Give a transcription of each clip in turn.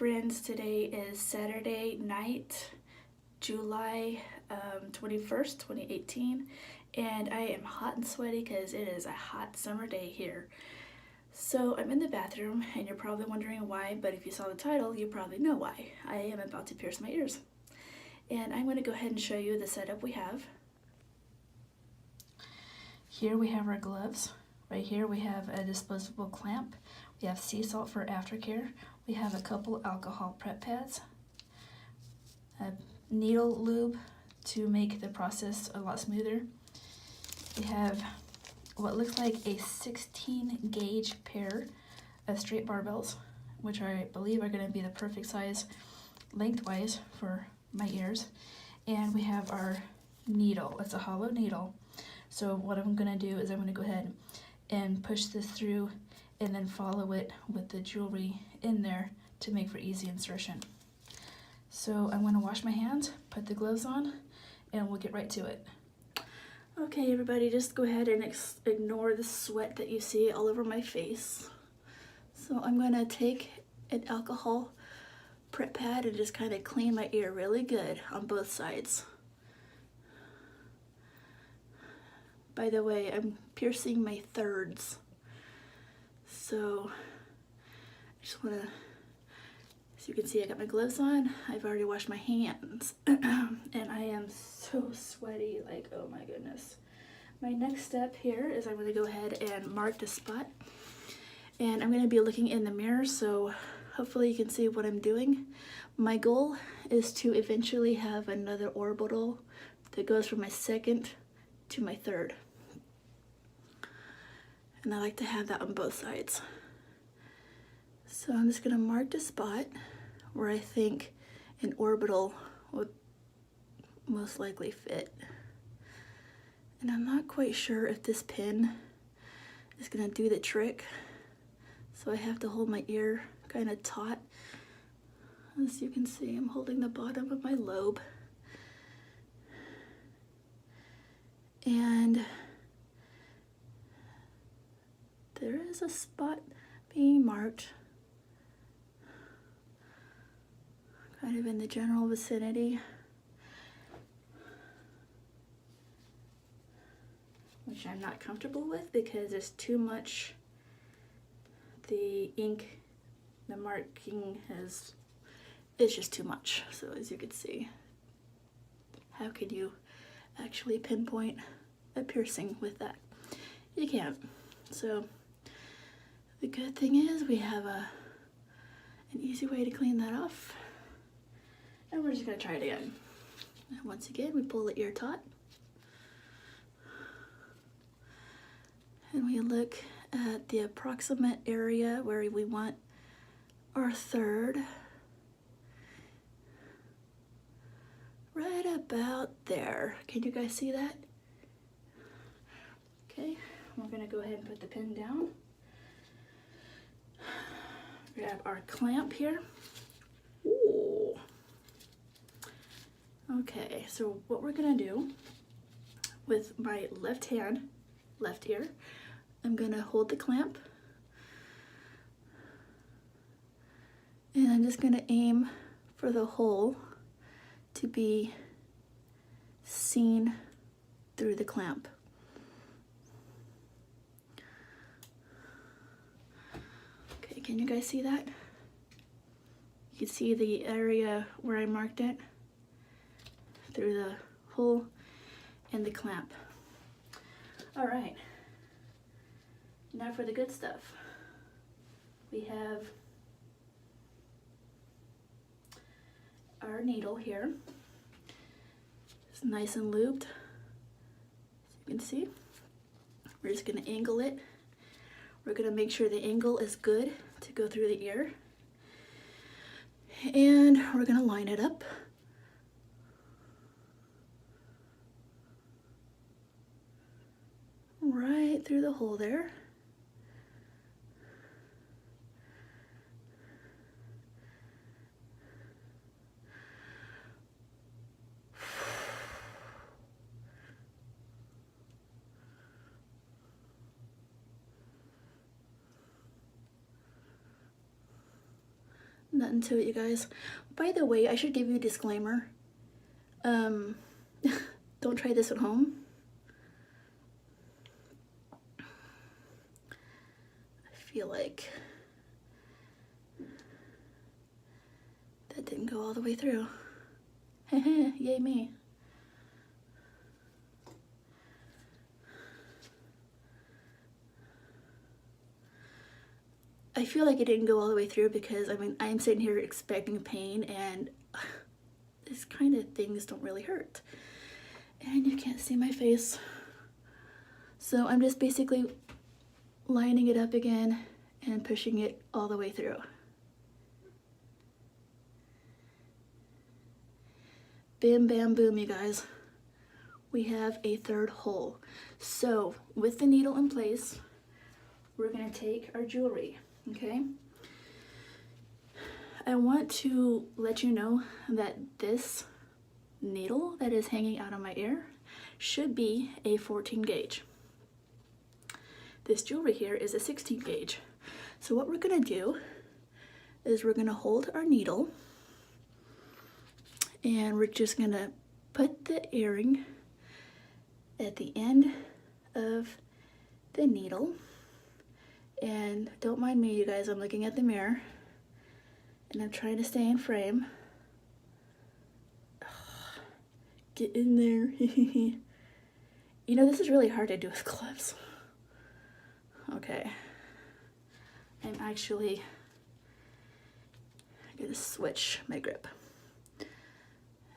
friends, today is Saturday night, July 21st, 2018, and I am hot and sweaty because it is a hot summer day here. So I'm in the bathroom, and you're probably wondering why, but if you saw the title, you probably know why. I am about to pierce my ears. And I'm going to go ahead and show you the setup we have. Here we have our gloves. Right here we have a disposable clamp. We have sea salt for aftercare. We have a couple alcohol prep pads. A needle lube to make the process a lot smoother. We have what looks like a 16 gauge pair of straight barbells, which I believe are going to be the perfect size lengthwise for my ears. And we have our needle. It's a hollow needle. So what I'm going to do is I'm going to go ahead and push this through and then follow it with the jewelry in there to make for easy insertion. So I'm going to wash my hands, put the gloves on, and we'll get right to it. Okay, everybody, just go ahead and ignore the sweat that you see all over my face. So I'm going to take an alcohol prep pad and just kind of clean my ear really good on both sides. By the way, I'm piercing my thirds. So I just want to, as you can see, I got my gloves on. I've already washed my hands and I am so sweaty, like, oh my goodness. My next step here is I'm going to go ahead and mark the spot, and I'm going to be looking in the mirror, so hopefully you can see what I'm doing. My goal is to eventually have another orbital that goes from my second to my third. And I like to have that on both sides. So I'm just going to mark the spot where I think an orbital would most likely fit. And I'm not quite sure if this pin is going to do the trick. So I have to hold my ear kind of taut. As you can see, I'm holding the bottom of my lobe. And there is a spot being marked, kind of in the general vicinity, which I'm not comfortable with because there's too much, the ink, the marking it's just too much. So as you can see, how can you actually pinpoint a piercing with that? You can't. So the good thing is we have an easy way to clean that off. And we're just gonna try it again. And once again, we pull the ear taut. And we look at the approximate area where we want our third. Right about there. Can you guys see that? Okay, we're gonna go ahead and put the pin down. Grab our clamp here. Ooh. Okay, so what we're gonna do with my left hand, left ear, I'm gonna hold the clamp and I'm just gonna aim for the hole to be seen through the clamp. Okay, can you guys see that? You can see the area where I marked it through the hole and the clamp. All right, now for the good stuff. We have our needle here. It's nice and lubed, as you can see. We're just gonna angle it. We're gonna make sure the angle is good to go through the ear. And we're gonna line it up. Right through the hole there. Nothing to it, you guys. By the way, I should give you a disclaimer. Don't try this at home. I feel like that didn't go all the way through. Yay me. I feel like it didn't go all the way through because, I mean, I'm sitting here expecting pain, and these kind of things don't really hurt. And you can't see my face. So I'm just basically lining it up again and pushing it all the way through. Bam, bam, boom, you guys. We have a third hole. So with the needle in place, we're gonna take our jewelry. Okay, I want to let you know that this needle that is hanging out of my ear should be a 14 gauge. This jewelry here is a 16 gauge. So what we're gonna do is we're gonna hold our needle and we're just gonna put the earring at the end of the needle. And don't mind me, you guys, I'm looking at the mirror and I'm trying to stay in frame. Get in there. You know, this is really hard to do with gloves. Okay. I'm actually gonna switch my grip.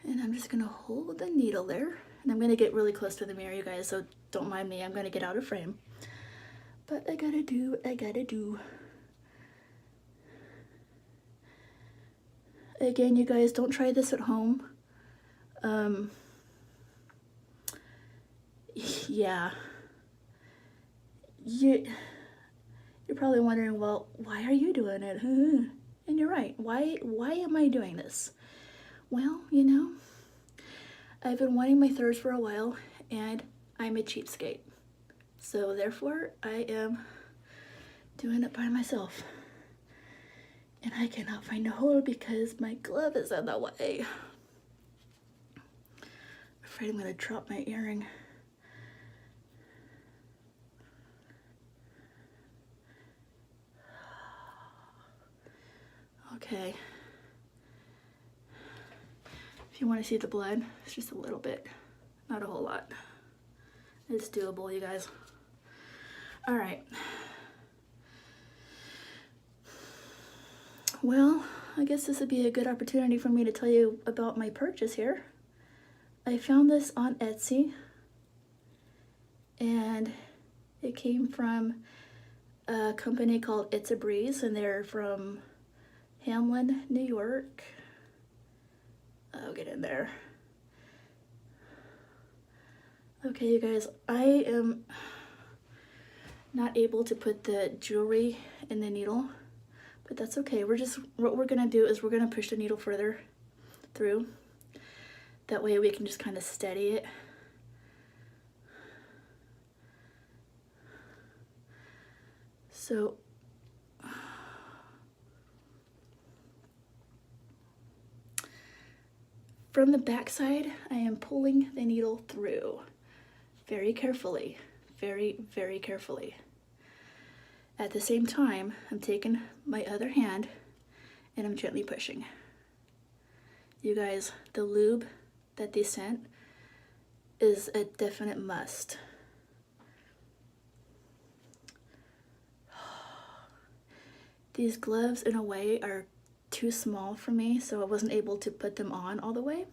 And I'm just gonna hold the needle there. And I'm gonna get really close to the mirror, you guys, so don't mind me, I'm gonna get out of frame. But I gotta do what I gotta do. Again, you guys, don't try this at home. Yeah. You're probably wondering, well, why are you doing it? And you're right. Why am I doing this? Well, you know, I've been wanting my thirds for a while, and I'm a cheapskate. So therefore, I am doing it by myself. And I cannot find a hole because my glove is in the way. I'm afraid I'm gonna drop my earring. Okay. If you want to see the blood, it's just a little bit, not a whole lot. It's doable, you guys. All right. Well, I guess this would be a good opportunity for me to tell you about my purchase here. I found this on Etsy, and it came from a company called It's a Breeze, and they're from Hamlin, New York. I'll get in there. Okay, you guys, I am not able to put the jewelry in the needle, but that's okay. What we're gonna do is we're gonna push the needle further through. That way we can just kind of steady it. So, from the back side, I am pulling the needle through very carefully, very, very carefully. At the same time, I'm taking my other hand and I'm gently pushing. You guys, the lube that they sent is a definite must. These gloves, in a way, are too small for me, so I wasn't able to put them on all the way.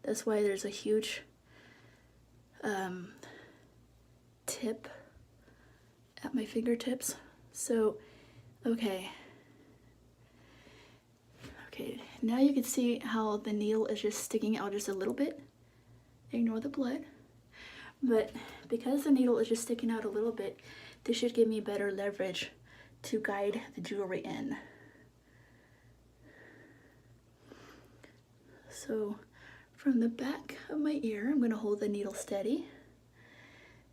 That's why there's a huge tip at my fingertips. So, okay, now you can see how the needle is just sticking out just a little bit. Ignore the blood. But because the needle is just sticking out a little bit, this should give me better leverage to guide the jewelry in. So from the back of my ear, I'm going to hold the needle steady,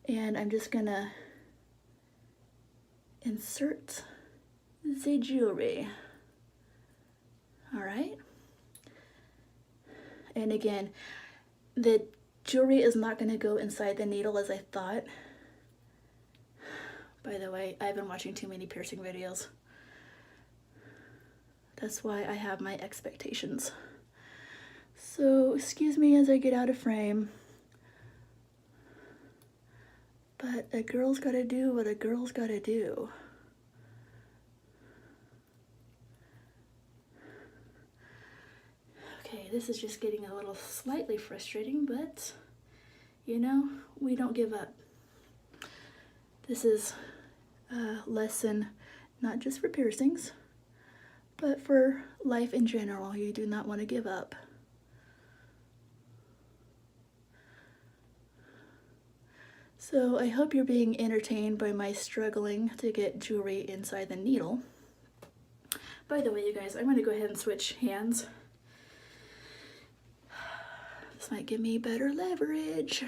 and I'm just going to insert the jewelry. All right. And again, the jewelry is not going to go inside the needle as I thought. By the way, I've been watching too many piercing videos. That's why I have my expectations. So excuse me as I get out of frame. But a girl's gotta do what a girl's gotta do. Okay, this is just getting a little slightly frustrating, but you know, we don't give up. This is a lesson not just for piercings, but for life in general. You do not want to give up. So I hope you're being entertained by my struggling to get jewelry inside the needle. By the way, you guys, I'm going to go ahead and switch hands. This might give me better leverage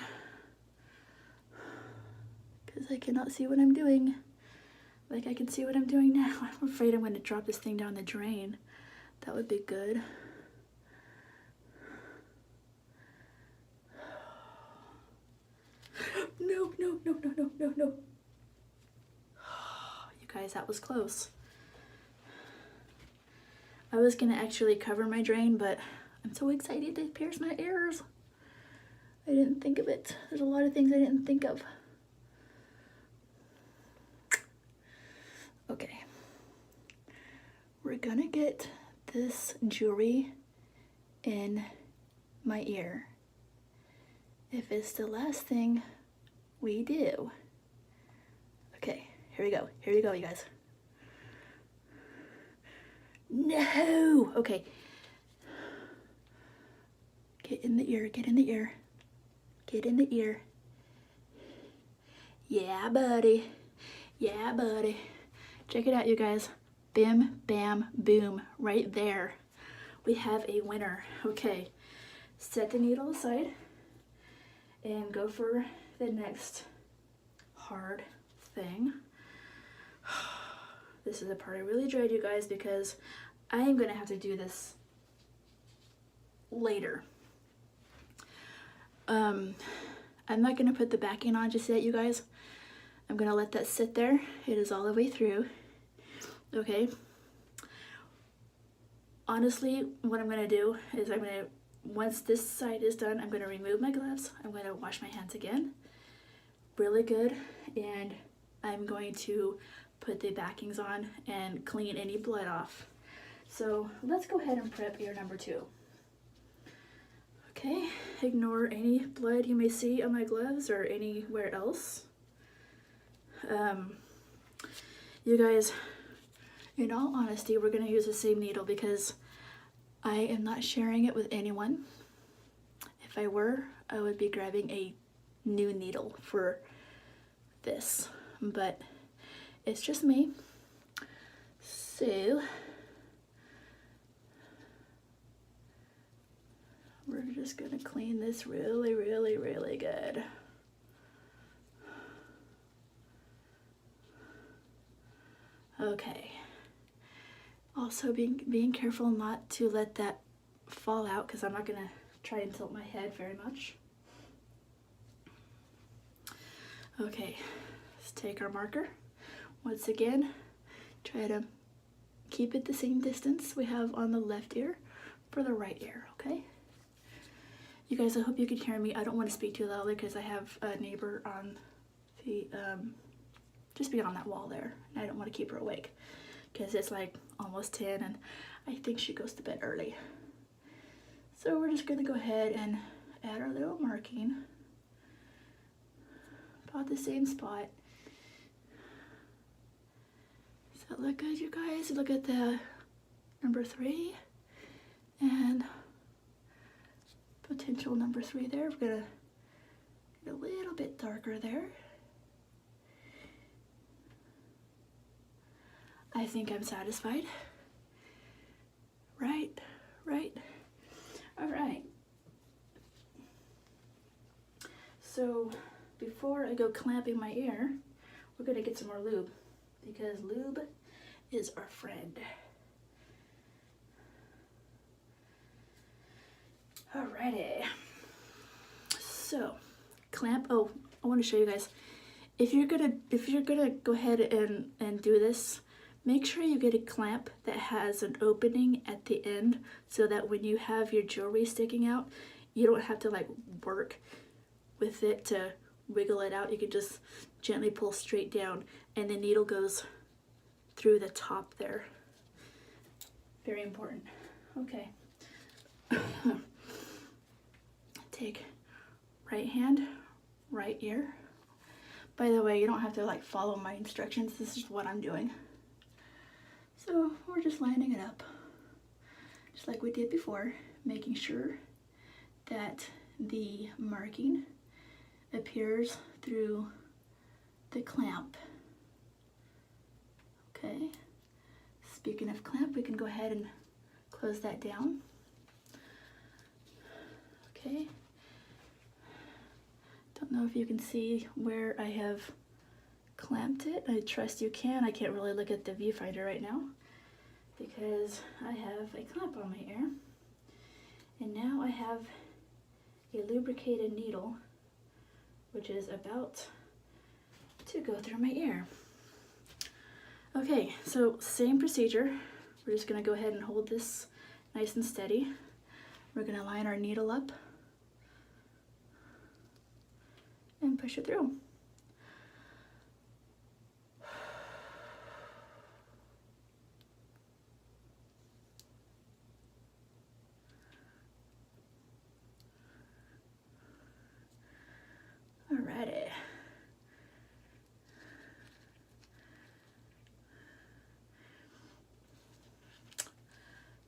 because I cannot see what I'm doing. Like I can see what I'm doing now. I'm afraid I'm going to drop this thing down the drain. That would be good. No, no, no, no, no, no, no. You guys, that was close. I was going to actually cover my drain, but I'm so excited to pierce my ears. I didn't think of it. There's a lot of things I didn't think of. Okay. We're gonna get this jewelry in my ear. If it's the last thing we do. Okay, here we go. Here we go, you guys. No! Okay. Get in the ear, get in the ear. Get in the ear. Yeah, buddy. Yeah, buddy. Check it out, you guys. Bim, bam, boom. Right there. We have a winner. Okay. Set the needle aside and go for the next hard thing. This is the part I really dread, you guys, because I am going to have to do this later. I'm not going to put the backing on just yet, you guys. I'm going to let that sit there. It is all the way through. Okay. Honestly, what I'm going to do is once this side is done, I'm going to remove my gloves. I'm going to wash my hands again. Really good. And I'm going to put the backings on and clean any blood off. So let's go ahead and prep ear number 2. Okay, ignore any blood you may see on my gloves or anywhere else. You guys, in all honesty, we're going to use the same needle because I am not sharing it with anyone. If I were, I would be grabbing a new needle for this, but it's just me. So we're just going to clean this really, really, really good. Okay. Also being careful not to let that fall out because I'm not going to try and tilt my head very much. Okay, let's take our marker. Once again, try to keep it the same distance we have on the left ear for the right ear, okay? You guys, I hope you can hear me. I don't want to speak too loudly because I have a neighbor on the, just beyond that wall there. And I don't want to keep her awake because it's like almost 10 and I think she goes to bed early. So we're just going to go ahead and add our little marking. About the same spot. Does that look good, you guys? Look at the number 3 and potential number 3 there. We're gonna get a little bit darker there. I think I'm satisfied. Right, right. All right. So before I go clamping my ear, we're gonna get some more lube because lube is our friend. Alrighty. So, clamp. Oh, I want to show you guys. If you're gonna go ahead and do this, make sure you get a clamp that has an opening at the end so that when you have your jewelry sticking out, you don't have to like work with it to wiggle it out. You can just gently pull straight down and the needle goes through the top there. Very important. Okay. Take right hand, right ear. By the way, you don't have to like follow my instructions. This is what I'm doing. So we're just lining it up, just like we did before, making sure that the marking appears through the clamp. Okay. Speaking of clamp, we can go ahead and close that down. Okay. Don't know if you can see where I have clamped it. I trust you can. I can't really look at the viewfinder right now because I have a clamp on my ear. And now I have a lubricated needle which is about to go through my ear. Okay, so same procedure. We're just gonna go ahead and hold this nice and steady. We're gonna line our needle up and push it through. Alrighty.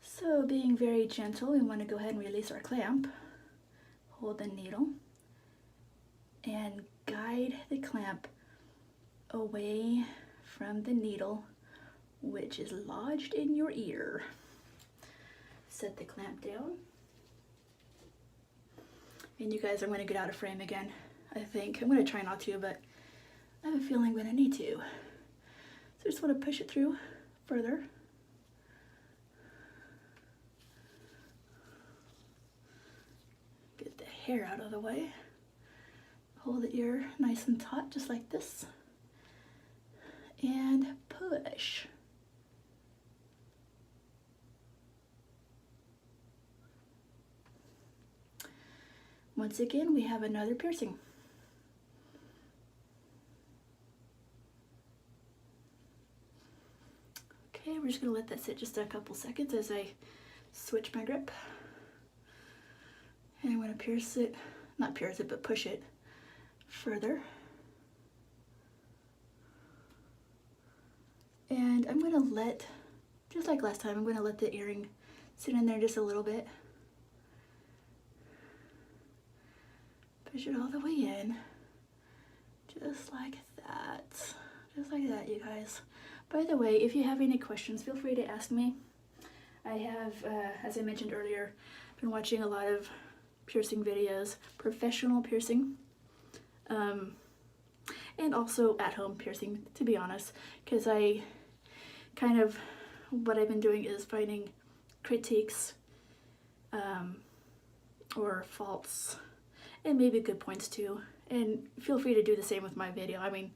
So being very gentle, we want to go ahead and release our clamp. Hold the needle and guide the clamp away from the needle which is lodged in your ear. Set the clamp down. And you guys, I'm going to get out of frame again. I think I'm going to try not to, but I have a feeling I'm going to need to. So I just want to push it through further. Get the hair out of the way. Hold the ear nice and taut, just like this. And push. Once again, we have another piercing. Okay, we're just gonna let that sit just a couple seconds as I switch my grip. And I'm gonna pierce it, not pierce it, but push it further. And I'm gonna let, just like last time, I'm gonna let the earring sit in there just a little bit. Push it all the way in, just like that. Just like that, you guys. By the way, if you have any questions, feel free to ask me. I have, as I mentioned earlier, been watching a lot of piercing videos, professional piercing, and also at-home piercing, to be honest, because I kind of, what I've been doing is finding critiques or faults, and maybe good points too. And feel free to do the same with my video. I mean,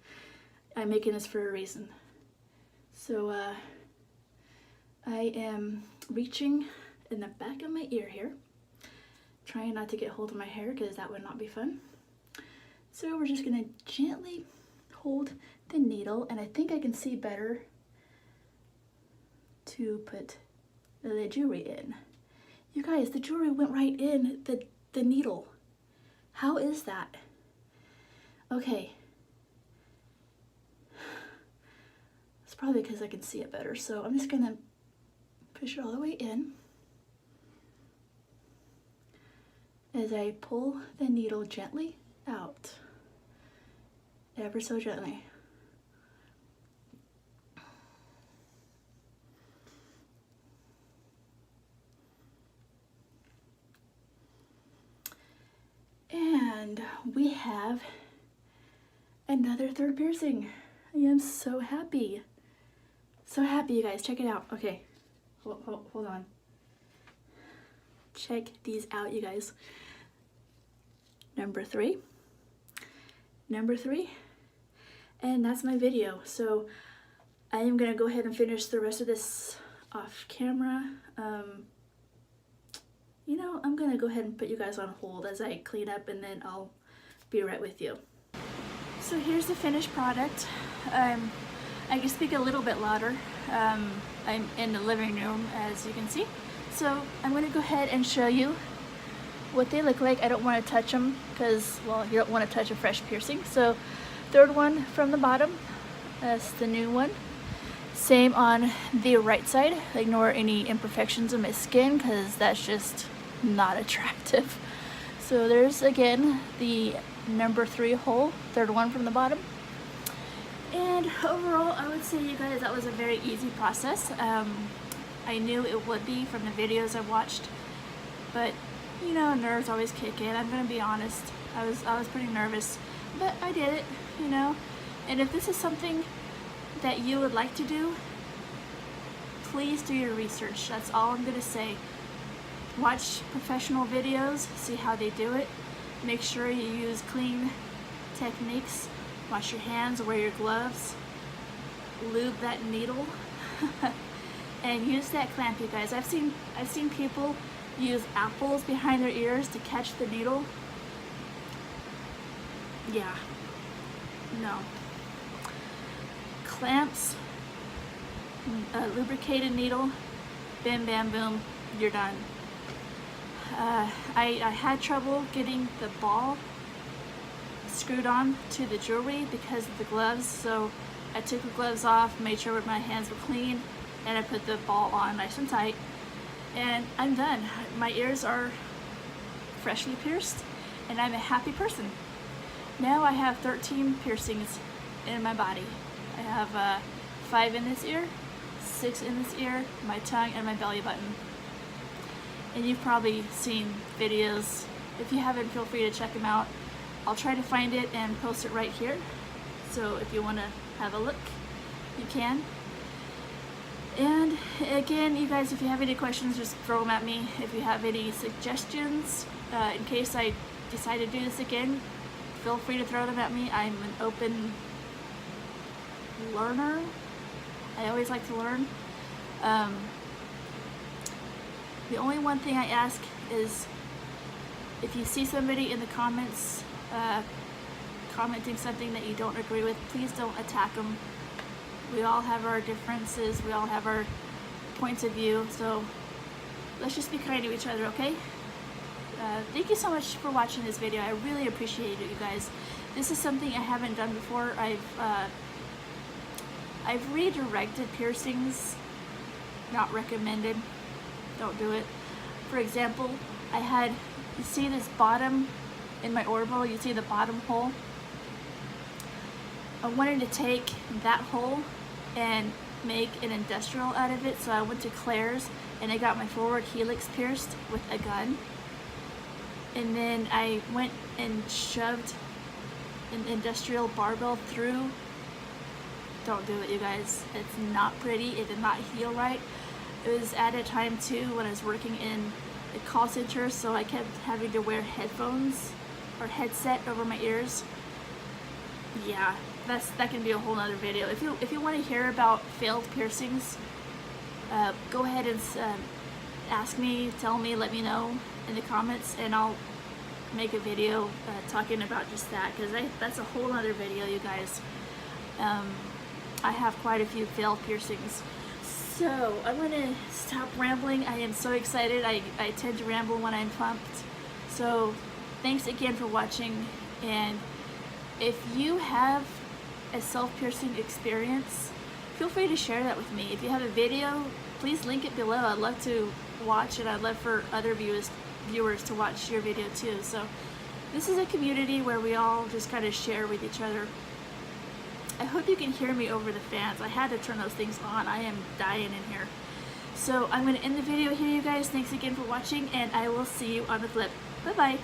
I'm making this for a reason. So I am reaching in the back of my ear here, trying not to get hold of my hair because that would not be fun. So we're just gonna gently hold the needle, and I think I can see better to put the jewelry in. You guys, the jewelry went right in the needle. How is that? Okay. It's probably because I can see it better. So I'm just gonna push it all the way in as I pull the needle gently out, ever so gently. And we have another third piercing. I am so happy. So happy, you guys. Check it out. Okay, hold on. Check these out, you guys. Number three, and that's my video. So I am gonna go ahead and finish the rest of this off camera. You know, I'm gonna go ahead and put you guys on hold as I clean up, and then I'll be right with you. So here's the finished product. I can speak a little bit louder. I'm in the living room, as you can see. So I'm gonna go ahead and show you what they look like. I don't want to touch them because, well, you don't want to touch a fresh piercing. So third one from the bottom, that's the new one. Same on the right side. Ignore any imperfections in my skin because that's just not attractive. So there's again the number 3 hole, third one from the bottom. And overall, I would say, you guys, that was a very easy process. I knew it would be from the videos I watched, but you know, nerves always kick in. I'm gonna be honest. I was pretty nervous, but I did it, you know. And if this is something that you would like to do, please do your research. That's all I'm gonna say. Watch professional videos, see how they do it. Make sure you use clean techniques. Wash your hands, wear your gloves, lube that needle, and use that clamp, you guys. I've seen people use apples behind their ears to catch the needle. Yeah, no. Clamps, a lubricated needle, bam bam boom, you're done. I had trouble getting the ball screwed on to the jewelry because of the gloves, so I took the gloves off, made sure my hands were clean, and I put the ball on nice and tight, and I'm done. My ears are freshly pierced, and I'm a happy person. Now I have 13 piercings in my body. I have 5 in this ear, 6 in this ear, my tongue, and my belly button. And you've probably seen videos. If you haven't, feel free to check them out. I'll try to find it and post it right here. So if you want to have a look, you can. And again, you guys, if you have any questions, just throw them at me. If you have any suggestions, in case I decide to do this again, feel free to throw them at me. I'm an open learner. I always like to learn. The only one thing I ask is, if you see somebody in the comments commenting something that you don't agree with, please don't attack them. We all have our differences, we all have our points of view, so let's just be kind to each other, okay? Thank you so much for watching this video. I really appreciate it, you guys. This is something I haven't done before. I've redirected piercings. Not recommended. Don't do it. For example, I had, you see this bottom in my orbital, you see the bottom hole? I wanted to take that hole and make an industrial out of it, so I went to Claire's and I got my forward helix pierced with a gun. And then I went and shoved an industrial barbell through. Don't do it, you guys. It's not pretty. It did not heal right. It was at a time too when I was working in a call center, so I kept having to wear headphones or headset over my ears. Yeah, that can be a whole nother video. If you want to hear about failed piercings, go ahead and ask me, tell me, let me know in the comments, and I'll make a video talking about just that, because that's a whole other video, you guys. I have quite a few failed piercings. So I'm gonna stop rambling. I am so excited. I tend to ramble when I'm pumped. So thanks again for watching, and if you have a self-piercing experience, feel free to share that with me. If you have a video, please link it below. I'd love to watch it. I'd love for other viewers to watch your video too. So this is a community where we all just kind of share with each other. I hope you can hear me over the fans. I had to turn those things on. I am dying in here. So I'm going to end the video here, you guys. Thanks again for watching, and I will see you on the flip. Bye-bye.